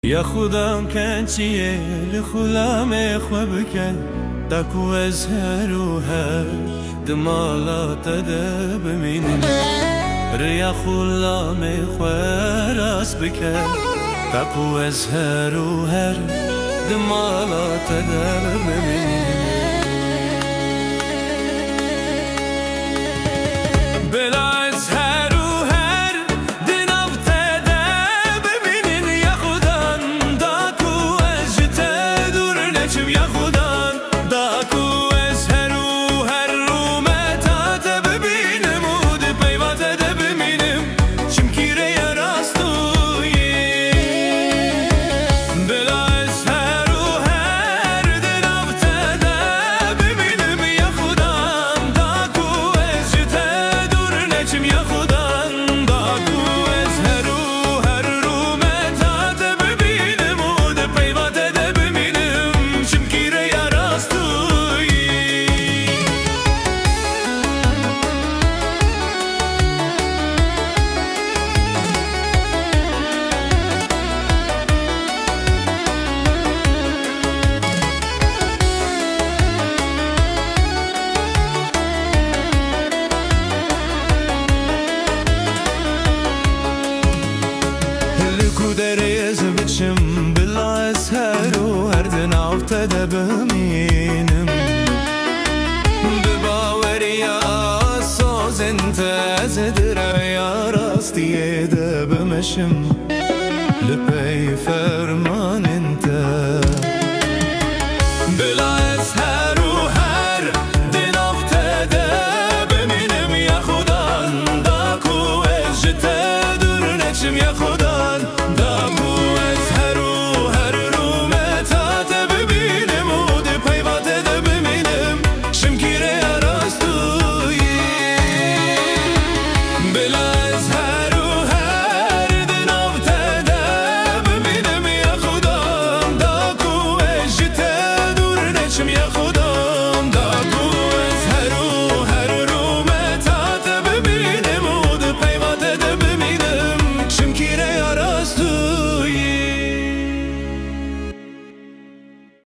يا خودم کنچیه لخولم خوابکن دکو از هر و هر دمالات ده بمینم ریا خولم خواراس بکن دکو از هر و هر دمالات ده بمینم بچم بلا از هر و هر دناو تده بمینم بباوریا سازنت از دریا راستیه ده بمشم لپی فرما